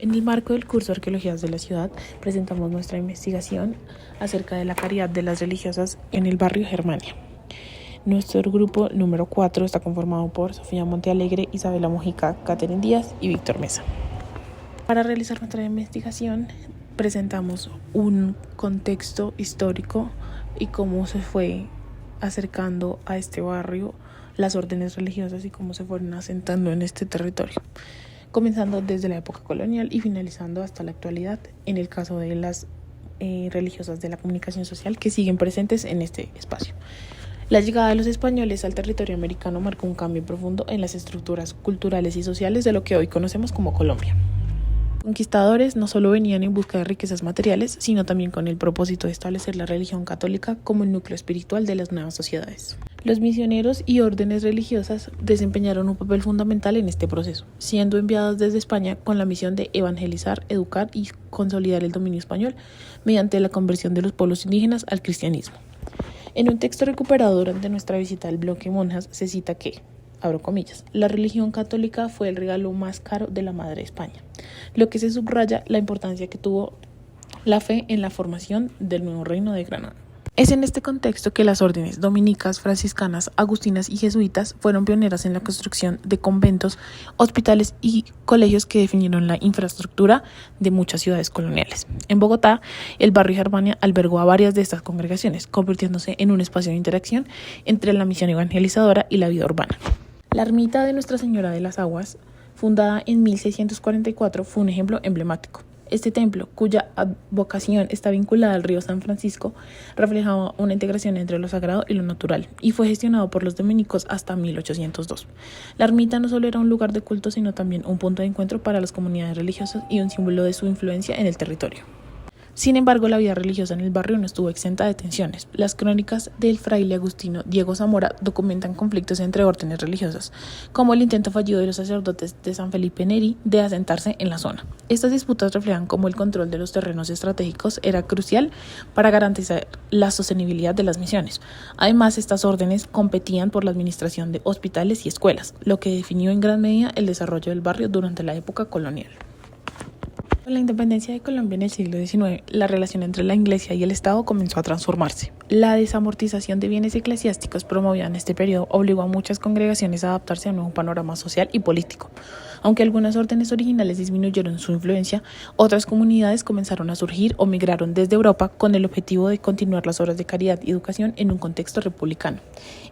En el marco del curso Arqueologías de la Ciudad, presentamos nuestra investigación acerca de la caridad de las religiosas en el barrio Germania. Nuestro grupo número 4 está conformado por Sofía Montealegre, Isabela Mojica, Catherine Díaz y Víctor Mesa. Para realizar nuestra investigación, presentamos un contexto histórico y cómo se fue acercando a este barrio las órdenes religiosas y cómo se fueron asentando en este territorio, comenzando desde la época colonial y finalizando hasta la actualidad, en el caso de las religiosas de la comunicación social que siguen presentes en este espacio. La llegada de los españoles al territorio americano marcó un cambio profundo en las estructuras culturales y sociales de lo que hoy conocemos como Colombia. Conquistadores no solo venían en busca de riquezas materiales, sino también con el propósito de establecer la religión católica como el núcleo espiritual de las nuevas sociedades. Los misioneros y órdenes religiosas desempeñaron un papel fundamental en este proceso, siendo enviados desde España con la misión de evangelizar, educar y consolidar el dominio español mediante la conversión de los pueblos indígenas al cristianismo. En un texto recuperado durante nuestra visita al bloque Monjas se cita que, abro comillas, la religión católica fue el regalo más caro de la Madre de España, lo que se subraya la importancia que tuvo la fe en la formación del nuevo reino de Granada. Es en este contexto que las órdenes dominicas, franciscanas, agustinas y jesuitas fueron pioneras en la construcción de conventos, hospitales y colegios que definieron la infraestructura de muchas ciudades coloniales. En Bogotá, el barrio Germania albergó a varias de estas congregaciones, convirtiéndose en un espacio de interacción entre la misión evangelizadora y la vida urbana. La ermita de Nuestra Señora de las Aguas, fundada en 1644, fue un ejemplo emblemático. Este templo, cuya advocación está vinculada al río San Francisco, reflejaba una integración entre lo sagrado y lo natural, y fue gestionado por los dominicos hasta 1802. La ermita no solo era un lugar de culto, sino también un punto de encuentro para las comunidades religiosas y un símbolo de su influencia en el territorio. Sin embargo, la vida religiosa en el barrio no estuvo exenta de tensiones. Las crónicas del fraile agustino Diego Zamora documentan conflictos entre órdenes religiosas, como el intento fallido de los sacerdotes de San Felipe Neri de asentarse en la zona. Estas disputas reflejan cómo el control de los terrenos estratégicos era crucial para garantizar la sostenibilidad de las misiones. Además, estas órdenes competían por la administración de hospitales y escuelas, lo que definió en gran medida el desarrollo del barrio durante la época colonial. Con la independencia de Colombia en el siglo XIX, la relación entre la Iglesia y el Estado comenzó a transformarse. La desamortización de bienes eclesiásticos promovida en este periodo obligó a muchas congregaciones a adaptarse a un nuevo panorama social y político. Aunque algunas órdenes originales disminuyeron su influencia, otras comunidades comenzaron a surgir o migraron desde Europa con el objetivo de continuar las obras de caridad y educación en un contexto republicano.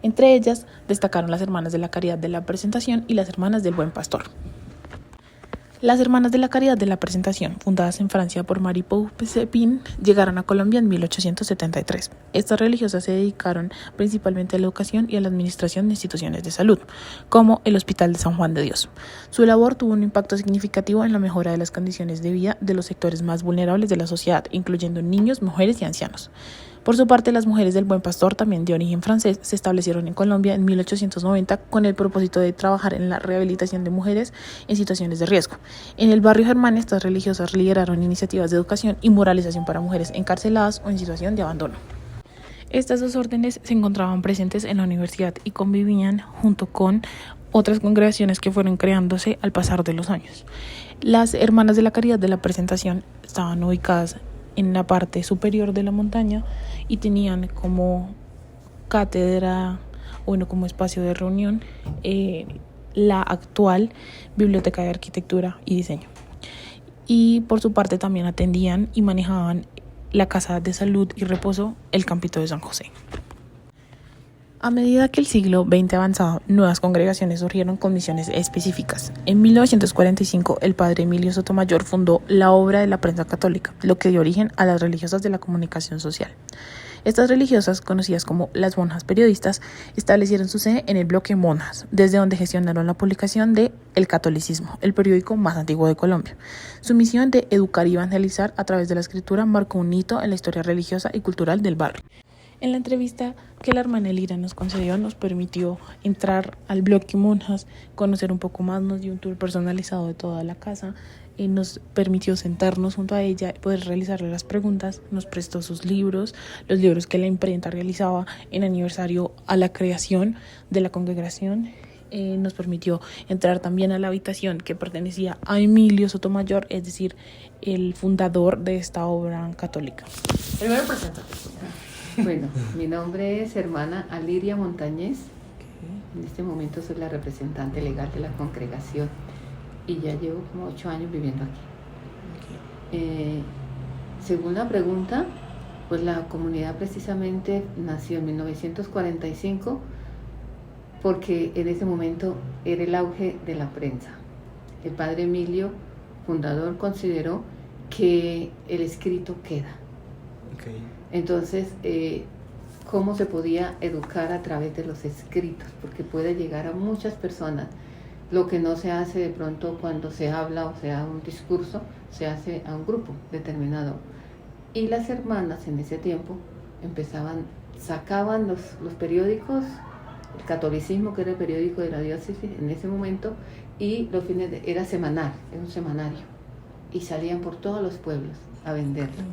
Entre ellas destacaron las Hermanas de la Caridad de la Presentación y las Hermanas del Buen Pastor. Las Hermanas de la Caridad de la Presentación, fundadas en Francia por Marie Paupe-Sepin, llegaron a Colombia en 1873. Estas religiosas se dedicaron principalmente a la educación y a la administración de instituciones de salud, como el Hospital de San Juan de Dios. Su labor tuvo un impacto significativo en la mejora de las condiciones de vida de los sectores más vulnerables de la sociedad, incluyendo niños, mujeres y ancianos. Por su parte, las Mujeres del Buen Pastor, también de origen francés, se establecieron en Colombia en 1890 con el propósito de trabajar en la rehabilitación de mujeres en situaciones de riesgo. En el barrio Germania, estas religiosas lideraron iniciativas de educación y moralización para mujeres encarceladas o en situación de abandono. Estas dos órdenes se encontraban presentes en la universidad y convivían junto con otras congregaciones que fueron creándose al pasar de los años. Las Hermanas de la Caridad de la Presentación estaban ubicadas en la parte superior de la montaña y tenían como cátedra, como espacio de reunión, la actual Biblioteca de Arquitectura y Diseño. Y por su parte también atendían y manejaban la Casa de Salud y Reposo, el Campito de San José. A medida que el siglo XX avanzaba, nuevas congregaciones surgieron con misiones específicas. En 1945, el padre Emilio Sotomayor fundó la Obra de la Prensa Católica, lo que dio origen a las religiosas de la comunicación social. Estas religiosas, conocidas como las monjas periodistas, establecieron su sede en el bloque Monjas, desde donde gestionaron la publicación de El Catolicismo, el periódico más antiguo de Colombia. Su misión de educar y evangelizar a través de la escritura marcó un hito en la historia religiosa y cultural del barrio. En la entrevista que la hermana Elira nos concedió, nos permitió entrar al bloque Monjas, conocer un poco más, nos dio un tour personalizado de toda la casa, y nos permitió sentarnos junto a ella y poder realizarle las preguntas. Nos prestó sus libros, los libros que la imprenta realizaba en aniversario a la creación de la congregación, nos permitió entrar también a la habitación que pertenecía a Emilio Sotomayor, es decir, el fundador de esta obra católica. Primero preséntate. Bueno, mi nombre es hermana Aliria Montañez. En este momento soy la representante legal de la congregación y ya llevo como 8 años viviendo aquí. Según la pregunta, pues la comunidad precisamente nació en 1945 porque en ese momento era el auge de la prensa. El padre Emilio, fundador, consideró que el escrito queda. Entonces, ¿cómo se podía educar a través de los escritos? Porque puede llegar a muchas personas. Lo que no se hace de pronto cuando se habla o se da un discurso, se hace a un grupo determinado. Y las hermanas en ese tiempo sacaban los periódicos, el catolicismo, que era el periódico de la diócesis en ese momento, y era semanal, era un semanario, y salían por todos los pueblos a venderlo.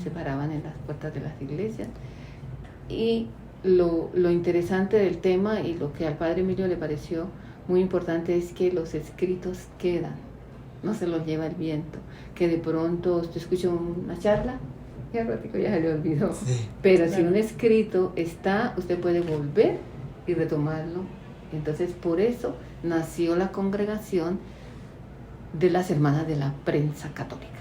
Se paraban en las puertas de las iglesias. Y lo interesante del tema y lo que al padre Emilio le pareció muy importante es que los escritos quedan, no se los lleva el viento, que de pronto usted escucha una charla y al ratito ya se le olvidó, pero claro, si un escrito está, usted puede volver y retomarlo. Entonces por eso nació la congregación de las hermanas de la prensa católica.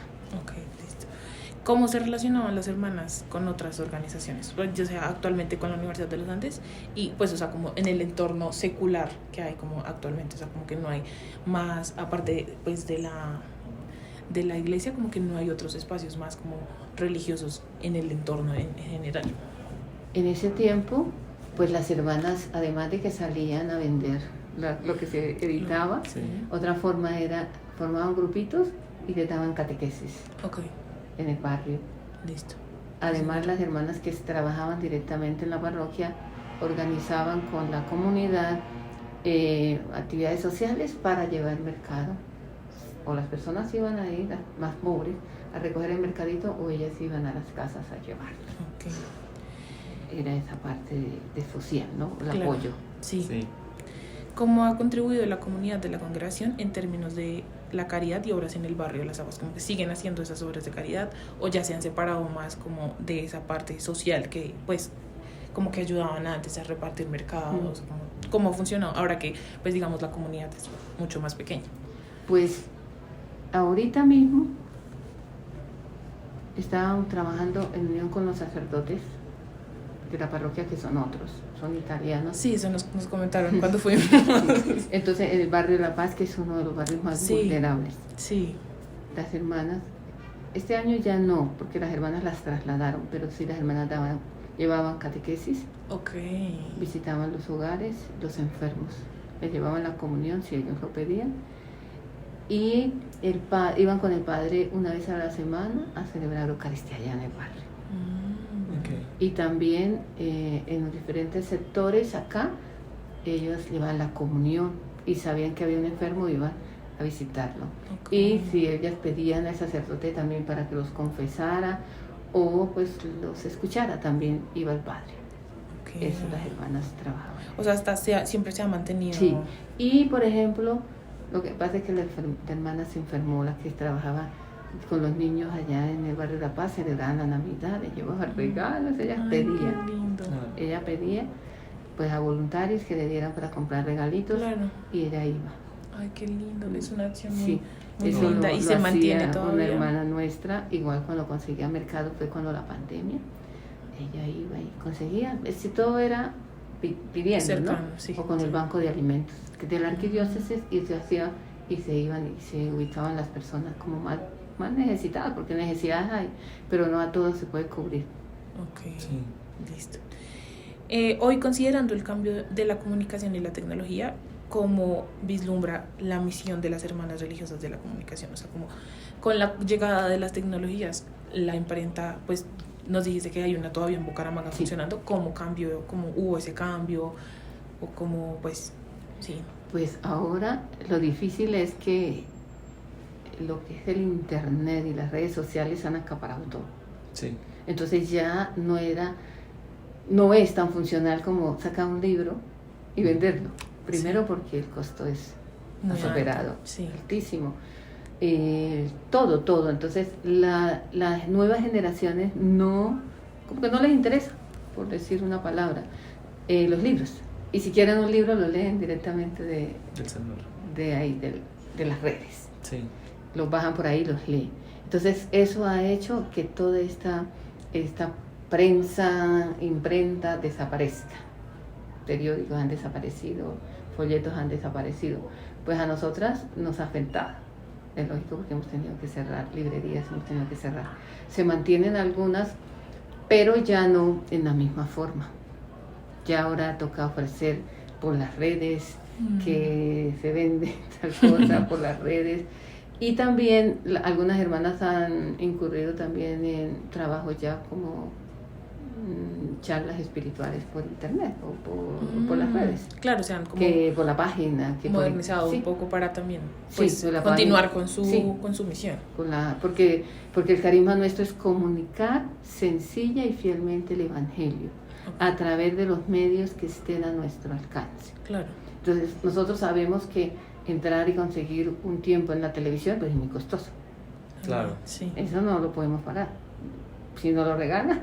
¿Cómo se relacionaban las hermanas con otras organizaciones? Pues, yo sea, actualmente con la Universidad de los Andes y pues, o sea, como en el entorno secular que hay como actualmente, o sea, como que no hay más, aparte pues de la iglesia, como que no hay otros espacios más como religiosos en el entorno en general. En ese tiempo, pues las hermanas, además de que salían a vender lo que se editaba, otra forma era, formaban grupitos y les daban catequesis. En el barrio. Listo. Además, las hermanas que trabajaban directamente en la parroquia organizaban con la comunidad actividades sociales para llevar al mercado. O las personas iban a ir, las más pobres, a recoger el mercadito, o ellas iban a las casas a llevarlo. Era esa parte de social, ¿no? El apoyo. Sí. ¿Cómo ha contribuido la comunidad de la congregación en términos de la caridad y obras en el barrio de Las Aguas? ¿Como que siguen haciendo esas obras de caridad o ya se han separado más como de esa parte social que pues como que ayudaban antes a repartir mercados? ¿Cómo funciona ahora que pues digamos la comunidad es mucho más pequeña? Pues ahorita mismo estaban trabajando en unión con los sacerdotes de la parroquia, que son italianos. Sí, eso nos comentaron cuando fuimos. Entonces, el barrio de La Paz, que es uno de los barrios más vulnerables. Sí. Las hermanas, este año ya no, porque las hermanas las trasladaron, pero sí las hermanas llevaban catequesis. Visitaban los hogares, los enfermos. Les llevaban la comunión si ellos lo pedían. Y iban con el padre una vez a la semana a celebrar Eucaristía allá en el barrio. Y también en los diferentes sectores acá, ellos llevaban la comunión y sabían que había un enfermo, iban a visitarlo. Y si ellas pedían al sacerdote también para que los confesara o pues los escuchara, también iba el padre. Eso las hermanas trabajaban. O sea, siempre se ha mantenido. Sí. Y por ejemplo, lo que pasa es que la hermana se enfermó, la que trabajaba con los niños allá en el barrio de La Paz, celebraban la Navidad, les llevaban regalos, ella pedía pues a voluntarios que le dieran para comprar regalitos, y ella iba. Ay, qué lindo, es una acción muy linda y se mantiene todavía. Una hermana nuestra, igual cuando conseguía mercado, fue cuando la pandemia, ella iba y conseguía, si todo era pidiendo, cercano, ¿no? O con el banco de alimentos, que de la arquidiócesis, y se hacía, y se iban y se ubicaban las personas como más necesitadas, porque necesidades hay, pero no a todos se puede cubrir. Listo. Hoy, considerando el cambio de la comunicación y la tecnología, ¿cómo vislumbra la misión de las hermanas religiosas de la comunicación? O sea, como con la llegada de las tecnologías, la imprenta, pues nos dijiste que hay una todavía en Bucaramanga funcionando. ¿Cómo hubo ese cambio? O cómo, pues, Pues ahora lo difícil es que lo que es el internet y las redes sociales han acaparado todo. Entonces ya no es tan funcional como sacar un libro y venderlo. Primero porque el costo es Muy superado, alto, sí. altísimo. Todo. Entonces, las nuevas generaciones como que no les interesa, por decir una palabra, los libros. Y si quieren un libro, lo leen directamente Del celular. de ahí, de las redes. Sí. Los bajan por ahí y los leen. Entonces, eso ha hecho que toda esta prensa, imprenta desaparezca. Periódicos han desaparecido, folletos han desaparecido. Pues a nosotras nos ha afectado. Es lógico porque hemos tenido que cerrar librerías, hemos tenido que cerrar. Se mantienen algunas, pero ya no en la misma forma. Ya ahora toca ofrecer por las redes, que se vende tal cosa por las redes. Y también algunas hermanas han incurrido también en trabajos ya como charlas espirituales por internet o por las redes. Claro, o sea, como que por la página. Que modernizado sí. un poco para también pues, Sí, la continuar página. con su misión. Porque el carisma nuestro es comunicar sencilla y fielmente el Evangelio a través de los medios que estén a nuestro alcance. Claro. Entonces, nosotros sabemos que entrar y conseguir un tiempo en la televisión pues es muy costoso. Claro. Sí. Eso no lo podemos pagar. Si nos lo regalan,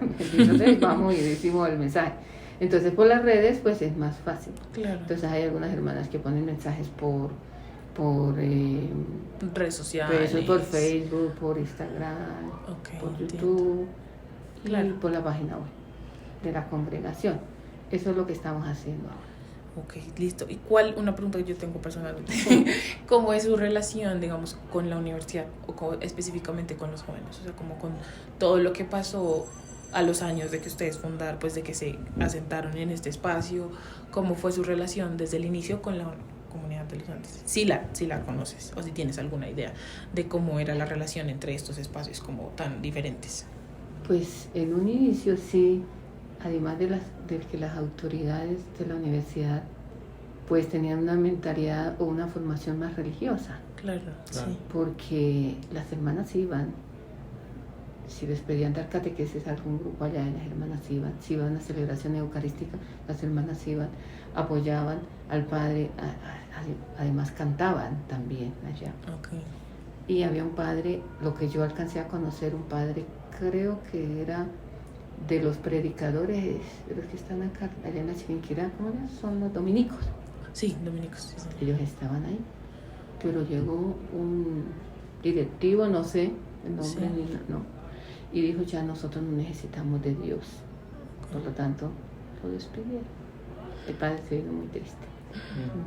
vamos y decimos el mensaje. Entonces, por las redes pues es más fácil. Claro. Entonces, hay algunas hermanas que ponen mensajes por redes sociales, por Facebook, por Instagram, por YouTube, claro. y por la página web de la congregación. Eso es lo que estamos haciendo ahora. Ok, listo. ¿Y una pregunta que yo tengo personalmente? ¿Cómo es su relación, digamos, con la universidad o específicamente con los jóvenes? O sea, como con todo lo que pasó a los años de que ustedes fundaron, pues de que se asentaron en este espacio. ¿Cómo fue su relación desde el inicio con la comunidad de los Andes? Si la conoces o si tienes alguna idea de cómo era la relación entre estos espacios como tan diferentes. Pues en un inicio sí, además de que las autoridades de la universidad pues tenían una mentalidad o una formación más religiosa. Claro. Sí. Porque las hermanas iban, si les pedían dar catequesis a algún grupo allá, las hermanas iban, si iban a una celebración eucarística, las hermanas iban, apoyaban al padre, además cantaban también allá. Okay. Y había un padre, lo que yo alcancé a conocer, un padre, creo que era de los predicadores, de los que están acá, allá en la Chiquinquirá, ¿cómo son los dominicos? Sí, dominicos. Sí, sí. Ellos estaban ahí, pero llegó un directivo, no sé el nombre, sí. No, y dijo, ya nosotros no necesitamos de Dios, por lo tanto, lo despidieron. El padre se vino muy triste.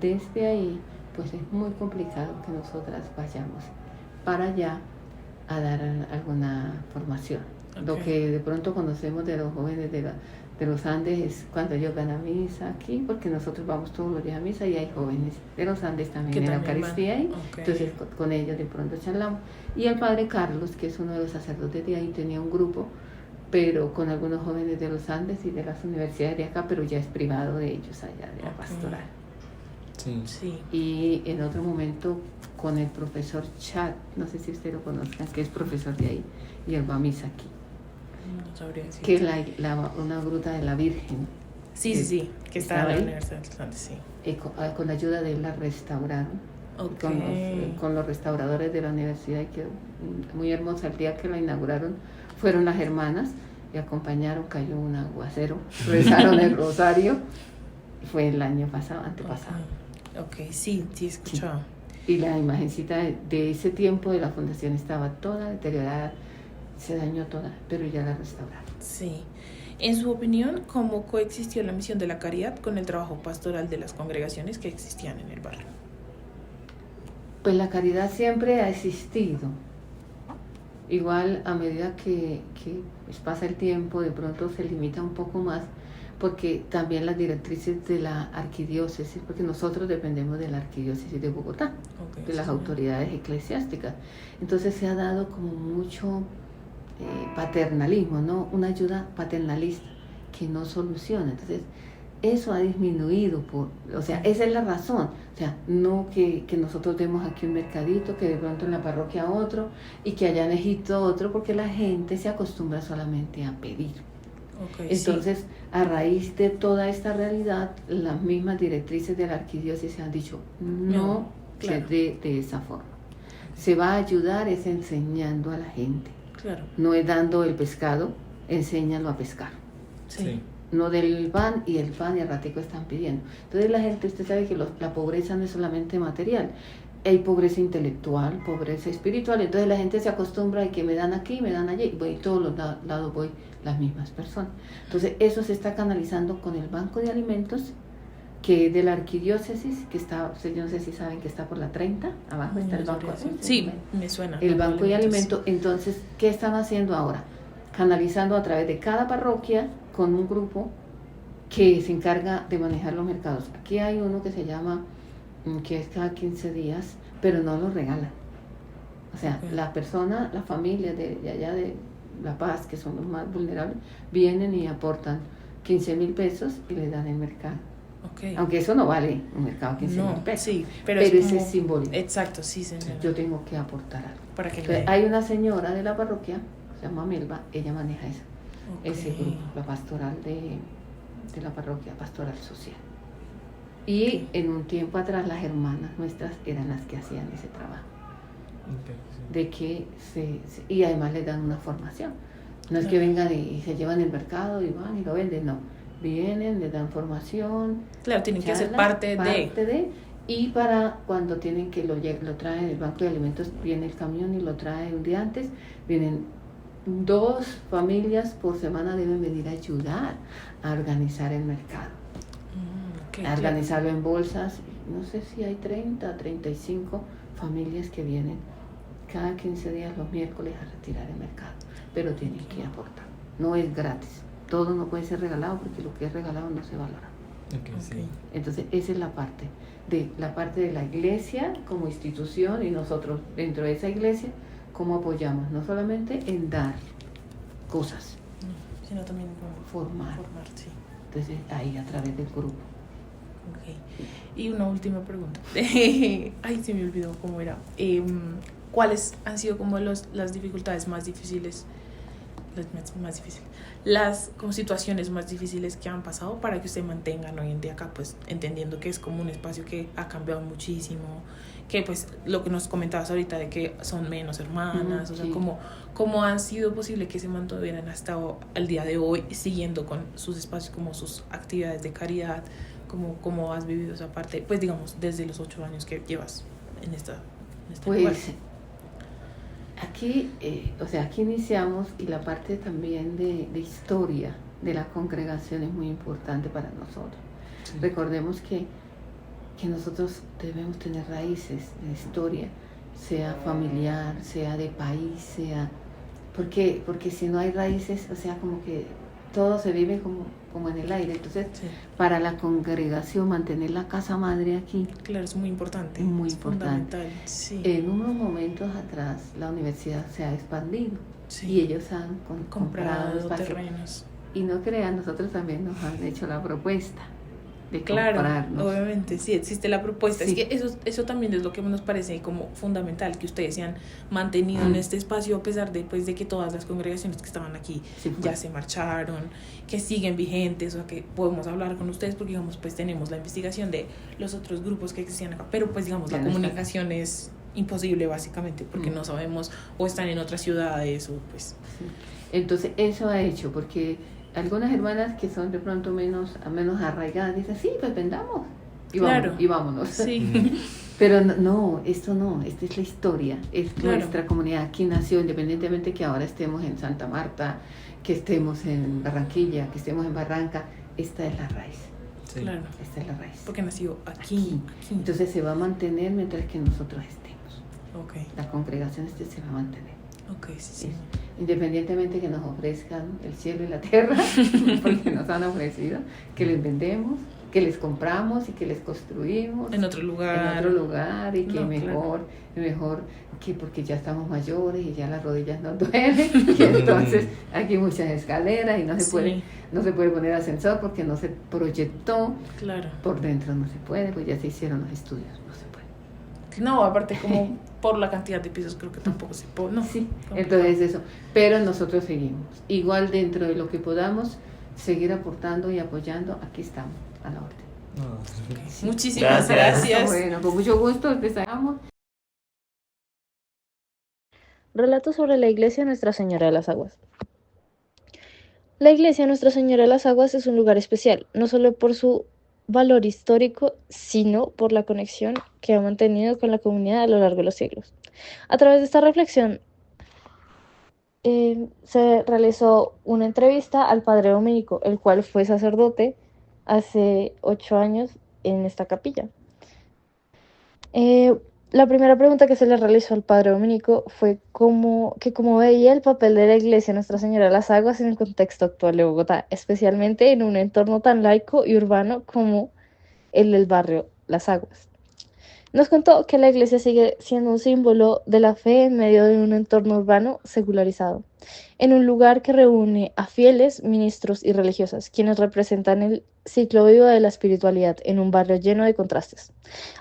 Desde ahí, pues es muy complicado que nosotras vayamos para allá a dar alguna formación. Okay. Lo que de pronto conocemos de los jóvenes de los Andes es cuando ellos van a misa aquí, porque nosotros vamos todos los días a misa y hay jóvenes de los Andes también en la Eucaristía ahí. Okay. Entonces con ellos de pronto charlamos. Y el padre Carlos, que es uno de los sacerdotes de ahí, tenía un grupo, pero con algunos jóvenes de los Andes y de las universidades de acá, pero ya es privado de ellos allá, de la pastoral. Sí. Sí. Y en otro momento con el profesor Chad, no sé si usted lo conozca, que es profesor de ahí, y él va a misa aquí. No sabría decir. Que es una gruta de la Virgen. Sí, que está en la Universidad de los Andes, sí. Con la ayuda de él la restauraron. Okay. Con los restauradores de la universidad, y quedó muy hermosa. El día que la inauguraron fueron las hermanas y acompañaron, cayó un aguacero, rezaron el rosario. Fue el año pasado, antepasado. Okay, sí, he escuchado. Sí. Y la imagencita de ese tiempo de la fundación estaba toda deteriorada, se dañó toda, pero ya la restauraron. Sí. En su opinión, ¿cómo coexistió la misión de la caridad con el trabajo pastoral de las congregaciones que existían en el barrio? Pues la caridad siempre ha existido. Igual a medida que pues pasa el tiempo, de pronto se limita un poco más, porque también las directrices de la arquidiócesis, porque nosotros dependemos de la arquidiócesis de Bogotá, de las autoridades eclesiásticas. Entonces se ha dado como mucho paternalismo, ¿no? Una ayuda paternalista que no soluciona. Entonces eso ha disminuido, esa es la razón. O sea, no que nosotros demos aquí un mercadito, que de pronto en la parroquia otro y que allá en Egipto otro, porque la gente se acostumbra solamente a pedir. Okay, Entonces, a raíz de toda esta realidad, las mismas directrices de la arquidiócesis han dicho, no claro. se dé de esa forma. Se va a ayudar es enseñando a la gente. Claro. No es dando el pescado, enséñalo a pescar. Sí. No del pan y el pan y al ratico están pidiendo. Entonces la gente, usted sabe que la pobreza no es solamente material, hay pobreza intelectual, pobreza espiritual, entonces la gente se acostumbra a que me dan aquí, me dan allí, y voy todos los lados voy las mismas personas. Entonces eso se está canalizando con el banco de alimentos, que es de la arquidiócesis, que está, yo no sé si saben que está por la 30, abajo está el banco. Sí, me suena. El banco de alimentos. Entonces, ¿qué están haciendo ahora? Canalizando a través de cada parroquia con un grupo que se encarga de manejar los mercados. Aquí hay uno que se llama, que es cada 15 días, pero no lo regalan. O sea, la persona, la familia de allá de La Paz, que son los más vulnerables, vienen y aportan 15,000 pesos y le dan el mercado. Aunque eso no vale un mercado 15,000 pesos. Sí, pero ese como, es simbólico. Exacto, sí, señora. Yo tengo que aportar algo. Para que Entonces, hay una señora de la parroquia, se llama Melba, ella maneja eso. Ese grupo, la pastoral de la parroquia, pastoral social. Y en un tiempo atrás las hermanas nuestras eran las que hacían ese trabajo. De que y además les dan una formación. No es que vengan y se llevan el mercado y van y lo venden, no. Vienen, les dan formación. Claro, tienen que ser parte de. Y para cuando tienen que lo traen el banco de alimentos, viene el camión y lo trae un día antes, vienen 2 familias por semana, deben venir a ayudar a organizar el mercado. A organizarlo en bolsas. No sé si hay 30, 35 familias que vienen cada 15 días los miércoles a retirar el mercado, pero tienen que aportar. No es gratis. Todo no puede ser regalado porque lo que es regalado no se valora. Sí. Entonces esa es la parte de la iglesia como institución, y nosotros dentro de esa iglesia cómo apoyamos, no solamente en dar cosas, sino también formar. Sí. Entonces ahí a través del grupo. Y una última pregunta. Ay, se me olvidó cómo era. ¿Cuáles han sido como las dificultades más difíciles? Las como situaciones más difíciles que han pasado para que usted mantengan hoy en día acá, pues entendiendo que es como un espacio que ha cambiado muchísimo, que pues lo que nos comentabas ahorita de que son menos hermanas, o sea, ¿cómo ha sido posible que se mantuvieran hasta el día de hoy siguiendo con sus espacios, como sus actividades de caridad? ¿Cómo has vivido esa parte, pues digamos, desde los 8 años que llevas en este lugar? Aquí, aquí iniciamos, y la parte también de historia de la congregación es muy importante para nosotros. Sí. Recordemos que nosotros debemos tener raíces de historia, sea familiar, sea de país, sea... Porque si no hay raíces, o sea, como que todo se vive como en el aire. Entonces, para la congregación, mantener la casa madre aquí... Claro, es muy importante. Muy importante. Fundamental. Sí. En unos momentos atrás, la universidad se ha expandido y ellos han comprado terrenos. Y no crean, nosotros también nos han hecho la propuesta de comprarnos. Obviamente, sí, existe la propuesta. Sí. Es que eso también es lo que nos parece como fundamental, que ustedes se han mantenido en este espacio a pesar de, pues, de que todas las congregaciones que estaban aquí ya se marcharon, que siguen vigentes, o sea, que podemos hablar con ustedes porque, digamos, pues tenemos la investigación de los otros grupos que existían acá, pero pues, digamos, la comunicación es imposible básicamente porque no sabemos, o están en otras ciudades, o pues... Sí. Entonces, eso ha hecho, porque algunas hermanas que son de pronto menos arraigadas dicen, sí, pues vendamos y vámonos. Sí. Pero no, esta es la historia, es nuestra comunidad. Aquí nació, independientemente que ahora estemos en Santa Marta, que estemos en Barranquilla, que estemos en Barranca, esta es la raíz. Sí. Claro. Esta es la raíz. Porque nació aquí. Entonces se va a mantener mientras que nosotros estemos. Okay. La congregación se va a mantener. Sí. Independientemente que nos ofrezcan el cielo y la tierra, porque nos han ofrecido, que les vendemos, que les compramos y que les construimos en otro lugar y que mejor que porque ya estamos mayores y ya las rodillas nos duelen y entonces aquí hay muchas escaleras y no se puede poner ascensor porque no se proyectó. Claro. Por dentro no se puede, pues ya se hicieron los estudios, no se puede. No, aparte como por la cantidad de pisos creo que tampoco se puede, no. Sí, complicado. entonces eso. Pero nosotros seguimos. Igual dentro de lo que podamos, seguir aportando y apoyando, aquí estamos, a la orden. No. Muchísimas Gracias. gracias. Bueno, con mucho gusto empezamos. Relato sobre la Iglesia Nuestra Señora de las Aguas. La Iglesia Nuestra Señora de las Aguas es un lugar especial, no solo por su valor histórico, sino por la conexión que ha mantenido con la comunidad a lo largo de los siglos. A través de esta reflexión se realizó una entrevista al padre Dominico, el cual fue sacerdote hace 8 años en esta capilla. La primera pregunta que se le realizó al padre Dominico fue cómo veía el papel de la Iglesia Nuestra Señora de las Aguas en el contexto actual de Bogotá, especialmente en un entorno tan laico y urbano como el del barrio Las Aguas. Nos contó que la iglesia sigue siendo un símbolo de la fe en medio de un entorno urbano secularizado, en un lugar que reúne a fieles, ministros y religiosas, quienes representan el ciclo vivo de la espiritualidad en un barrio lleno de contrastes.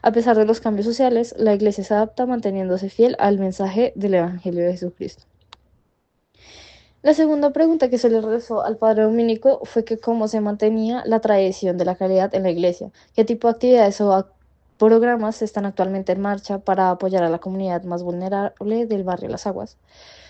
A pesar de los cambios sociales, la iglesia se adapta manteniéndose fiel al mensaje del Evangelio de Jesucristo. La segunda pregunta que se le realizó al padre Dominico fue que cómo se mantenía la tradición de la caridad en la iglesia, qué tipo de actividades o programas están actualmente en marcha para apoyar a la comunidad más vulnerable del barrio Las Aguas.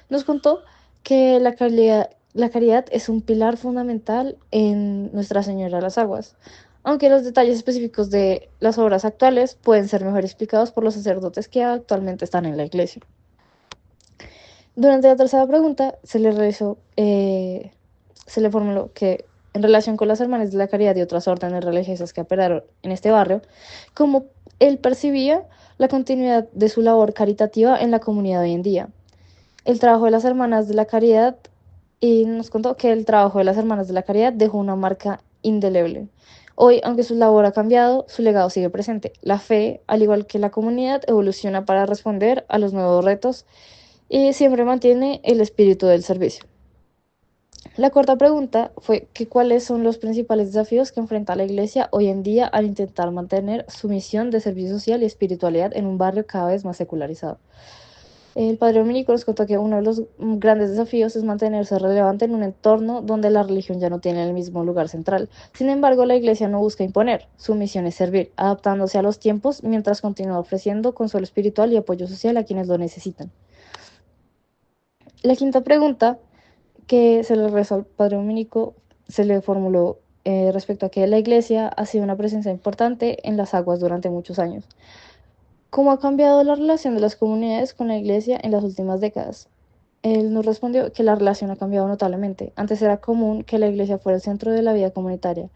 Nos contó que la caridad es un pilar fundamental en Nuestra Señora de las Aguas, aunque los detalles específicos de las obras actuales pueden ser mejor explicados por los sacerdotes que actualmente están en la iglesia. Durante la tercera pregunta se le formuló que en relación con las hermanas de la caridad y otras órdenes religiosas que operaron en este barrio, cómo él percibía la continuidad de su labor caritativa en la comunidad hoy en día. El trabajo de las hermanas de la caridad, y nos contó que el trabajo de las hermanas de la caridad dejó una marca indeleble. Hoy, aunque su labor ha cambiado, su legado sigue presente. La fe, al igual que la comunidad, evoluciona para responder a los nuevos retos y siempre mantiene el espíritu del servicio. La cuarta pregunta fue que cuáles son los principales desafíos que enfrenta la Iglesia hoy en día al intentar mantener su misión de servicio social y espiritualidad en un barrio cada vez más secularizado. El padre Dominico nos contó que uno de los grandes desafíos es mantenerse relevante en un entorno donde la religión ya no tiene el mismo lugar central. Sin embargo, la Iglesia no busca imponer, su misión es servir, adaptándose a los tiempos mientras continúa ofreciendo consuelo espiritual y apoyo social a quienes lo necesitan. La quinta pregunta que se le rezó al padre Dominico se le formuló respecto a que la iglesia ha sido una presencia importante en Las Aguas durante muchos años. ¿Cómo ha cambiado la relación de las comunidades con la iglesia en las últimas décadas? Él nos respondió que la relación ha cambiado notablemente. Antes era común que la iglesia fuera el centro de la vida comunitaria.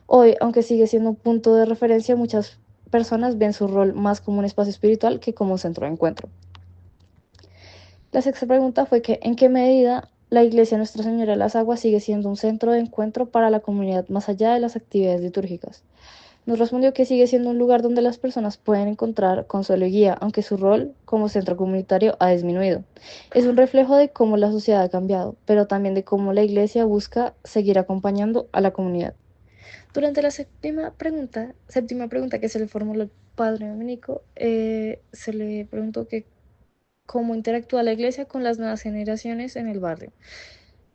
Hoy, aunque sigue siendo un punto de referencia, muchas personas ven su rol más como un espacio espiritual que como un centro de encuentro. La sexta pregunta fue que ¿en qué medida la Iglesia Nuestra Señora de las Aguas sigue siendo un centro de encuentro para la comunidad más allá de las actividades litúrgicas? Nos respondió que sigue siendo un lugar donde las personas pueden encontrar consuelo y guía, aunque su rol como centro comunitario ha disminuido. Es un reflejo de cómo la sociedad ha cambiado, pero también de cómo la Iglesia busca seguir acompañando a la comunidad. Durante la séptima pregunta que se le formuló al padre Dominico, se le preguntó que cómo interactúa la iglesia con las nuevas generaciones en el barrio,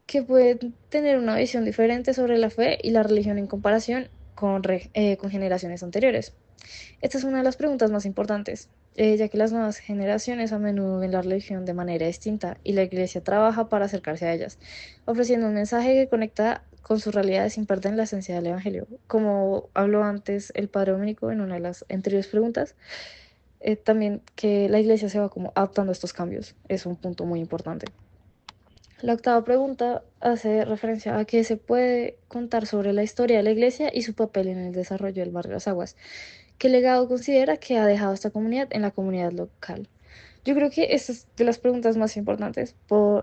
que pueden tener una visión diferente sobre la fe y la religión en comparación con generaciones anteriores. Esta es una de las preguntas más importantes, ya que las nuevas generaciones a menudo ven la religión de manera distinta y la iglesia trabaja para acercarse a ellas, ofreciendo un mensaje que conecta con sus realidades sin perder la esencia del Evangelio. Como habló antes el padre Dominico en una de las anteriores preguntas, también que la iglesia se va como adaptando a estos cambios es un punto muy importante. La octava pregunta hace referencia a que se puede contar sobre la historia de la iglesia y su papel en el desarrollo del barrio Las Aguas. ¿Qué legado considera que ha dejado esta comunidad en la comunidad local? Yo creo que esta es de las preguntas más importantes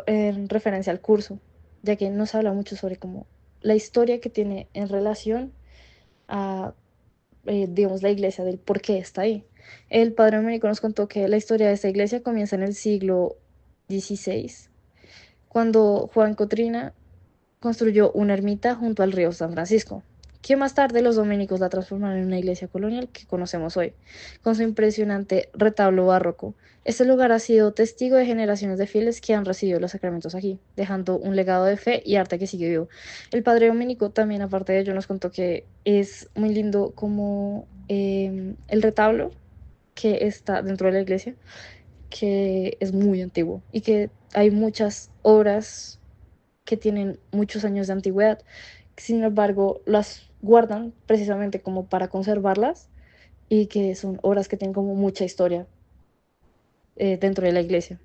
en referencia al curso, ya que nos habla mucho sobre cómo la historia que tiene en relación a digamos, la iglesia, del por qué está ahí. El padre Américo nos contó que la historia de esta iglesia comienza en el siglo XVI, cuando Juan Cotrina construyó una ermita junto al río San Francisco, que más tarde los dominicos la transformaron en una iglesia colonial que conocemos hoy, con su impresionante retablo barroco. Este lugar ha sido testigo de generaciones de fieles que han recibido los sacramentos aquí, dejando un legado de fe y arte que sigue vivo. El padre dominico también, aparte de ello, nos contó que es muy lindo como el retablo que está dentro de la iglesia, que es muy antiguo y que hay muchas obras que tienen muchos años de antigüedad. Sin embargo, las guardan precisamente como para conservarlas y que son obras que tienen como mucha historia dentro de la iglesia.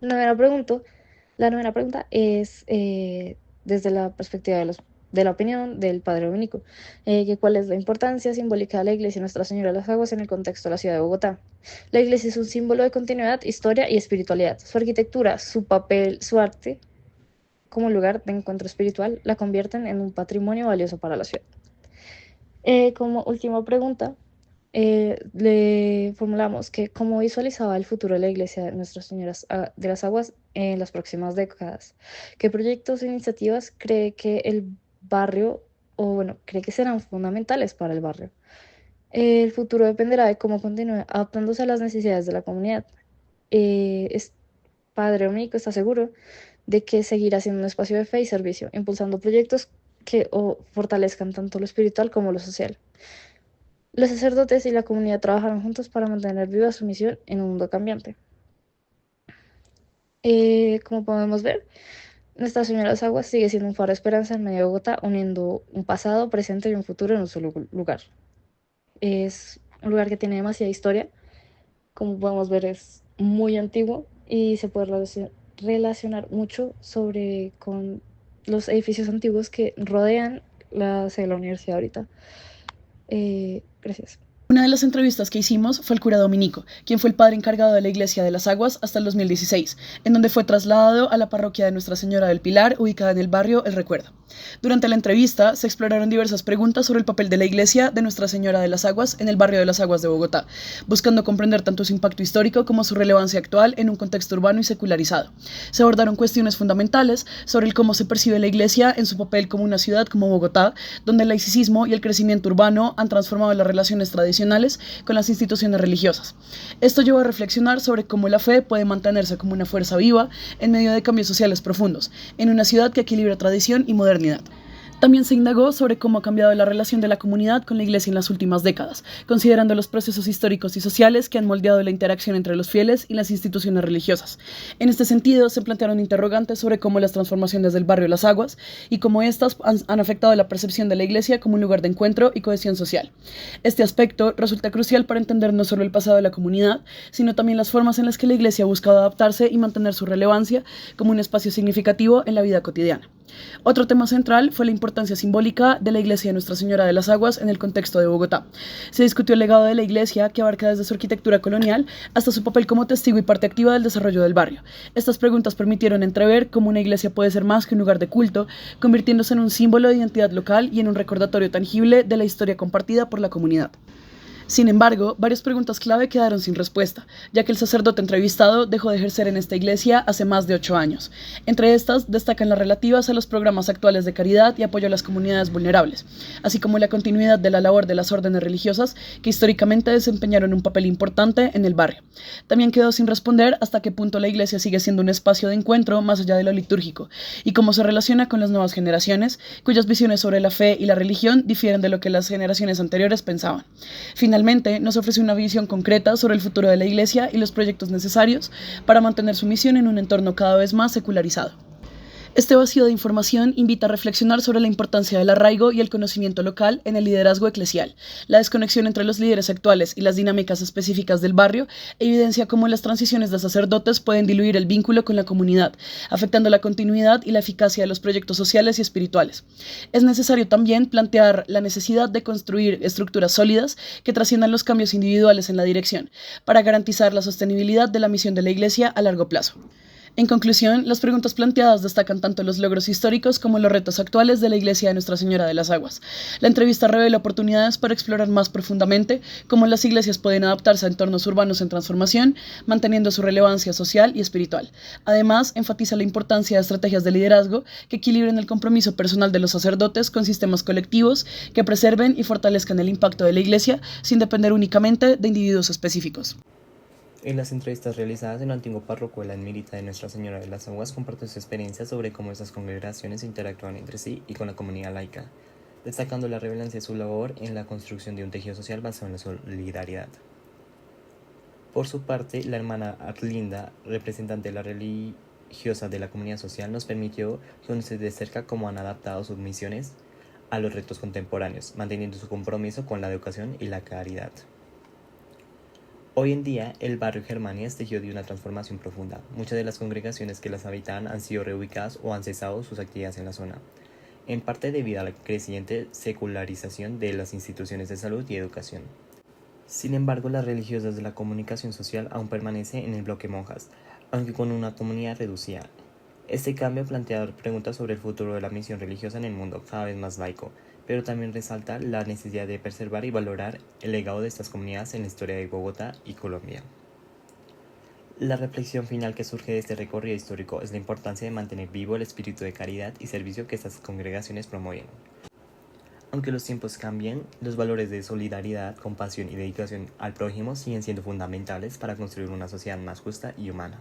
La novena pregunta es desde la perspectiva de la opinión del padre dominico, que cuál es la importancia simbólica de la iglesia Nuestra Señora de las Aguas en el contexto de la ciudad de Bogotá. La iglesia es un símbolo de continuidad, historia y espiritualidad. Su arquitectura, su papel, su arte como lugar de encuentro espiritual la convierten en un patrimonio valioso para la ciudad. Como última pregunta, le formulamos que cómo visualizaba el futuro de la iglesia de Nuestra Señora de las Aguas en las próximas décadas, qué proyectos e iniciativas cree que el barrio, o bueno, cree que serán fundamentales para el barrio. El futuro dependerá de cómo continúe adaptándose a las necesidades de la comunidad. Padre Dominico está seguro de que seguirá siendo un espacio de fe y servicio, impulsando proyectos que fortalezcan tanto lo espiritual como lo social. Los sacerdotes y la comunidad trabajaron juntos para mantener viva su misión en un mundo cambiante. Como podemos ver, Nuestra Señora de las Aguas sigue siendo un faro de esperanza en medio de Bogotá, uniendo un pasado, presente y un futuro en un solo lugar. Es un lugar que tiene demasiada historia. Como podemos ver, es muy antiguo y se puede relacionar mucho con los edificios antiguos que rodean la sede de la universidad ahorita. Gracias. Una de las entrevistas que hicimos fue el cura dominico, quien fue el padre encargado de la Iglesia de las Aguas hasta el 2016, en donde fue trasladado a la parroquia de Nuestra Señora del Pilar, ubicada en el barrio El Recuerdo. Durante la entrevista se exploraron diversas preguntas sobre el papel de la Iglesia de Nuestra Señora de las Aguas en el barrio de las Aguas de Bogotá, buscando comprender tanto su impacto histórico como su relevancia actual en un contexto urbano y secularizado. Se abordaron cuestiones fundamentales sobre el cómo se percibe la Iglesia en su papel como una ciudad como Bogotá, donde el laicismo y el crecimiento urbano han transformado las relaciones tradicionales con las instituciones religiosas. Esto llevó a reflexionar sobre cómo la fe puede mantenerse como una fuerza viva en medio de cambios sociales profundos, en una ciudad que equilibra tradición y modernidad. También se indagó sobre cómo ha cambiado la relación de la comunidad con la Iglesia en las últimas décadas, considerando los procesos históricos y sociales que han moldeado la interacción entre los fieles y las instituciones religiosas. En este sentido, se plantearon interrogantes sobre cómo las transformaciones del barrio Las Aguas y cómo éstas han afectado la percepción de la Iglesia como un lugar de encuentro y cohesión social. Este aspecto resulta crucial para entender no solo el pasado de la comunidad, sino también las formas en las que la Iglesia ha buscado adaptarse y mantener su relevancia como un espacio significativo en la vida cotidiana. Otro tema central fue la importancia simbólica de la Iglesia de Nuestra Señora de las Aguas en el contexto de Bogotá. Se discutió el legado de la Iglesia, que abarca desde su arquitectura colonial hasta su papel como testigo y parte activa del desarrollo del barrio. Estas preguntas permitieron entrever cómo una iglesia puede ser más que un lugar de culto, convirtiéndose en un símbolo de identidad local y en un recordatorio tangible de la historia compartida por la comunidad. Sin embargo, varias preguntas clave quedaron sin respuesta, ya que el sacerdote entrevistado dejó de ejercer en esta iglesia hace más de 8 años. Entre estas destacan las relativas a los programas actuales de caridad y apoyo a las comunidades vulnerables, así como la continuidad de la labor de las órdenes religiosas que históricamente desempeñaron un papel importante en el barrio. También quedó sin responder hasta qué punto la iglesia sigue siendo un espacio de encuentro más allá de lo litúrgico, y cómo se relaciona con las nuevas generaciones, cuyas visiones sobre la fe y la religión difieren de lo que las generaciones anteriores pensaban. Finalmente, nos ofrece una visión concreta sobre el futuro de la Iglesia y los proyectos necesarios para mantener su misión en un entorno cada vez más secularizado. Este vacío de información invita a reflexionar sobre la importancia del arraigo y el conocimiento local en el liderazgo eclesial. La desconexión entre los líderes actuales y las dinámicas específicas del barrio evidencia cómo las transiciones de sacerdotes pueden diluir el vínculo con la comunidad, afectando la continuidad y la eficacia de los proyectos sociales y espirituales. Es necesario también plantear la necesidad de construir estructuras sólidas que trasciendan los cambios individuales en la dirección, para garantizar la sostenibilidad de la misión de la Iglesia a largo plazo. En conclusión, las preguntas planteadas destacan tanto los logros históricos como los retos actuales de la Iglesia de Nuestra Señora de las Aguas. La entrevista revela oportunidades para explorar más profundamente cómo las iglesias pueden adaptarse a entornos urbanos en transformación, manteniendo su relevancia social y espiritual. Además, enfatiza la importancia de estrategias de liderazgo que equilibren el compromiso personal de los sacerdotes con sistemas colectivos que preserven y fortalezcan el impacto de la Iglesia sin depender únicamente de individuos específicos. En las entrevistas realizadas en la antigua parroquia Admirita de Nuestra Señora de las Aguas compartió su experiencia sobre cómo estas congregaciones interactúan entre sí y con la comunidad laica, destacando la relevancia de su labor en la construcción de un tejido social basado en la solidaridad. Por su parte, la hermana Arlinda, representante de la religiosa de la comunidad social, nos permitió conocer de cerca cómo han adaptado sus misiones a los retos contemporáneos, manteniendo su compromiso con la educación y la caridad. Hoy en día, el barrio Germania es tejido de una transformación profunda. Muchas de las congregaciones que las habitan han sido reubicadas o han cesado sus actividades en la zona, en parte debido a la creciente secularización de las instituciones de salud y educación. Sin embargo, las religiosas de la comunicación social aún permanecen en el bloque monjas, aunque con una comunidad reducida. Este cambio plantea preguntas sobre el futuro de la misión religiosa en el mundo cada vez más laico, pero también resalta la necesidad de preservar y valorar el legado de estas comunidades en la historia de Bogotá y Colombia. La reflexión final que surge de este recorrido histórico es la importancia de mantener vivo el espíritu de caridad y servicio que estas congregaciones promueven. Aunque los tiempos cambien, los valores de solidaridad, compasión y dedicación al prójimo siguen siendo fundamentales para construir una sociedad más justa y humana.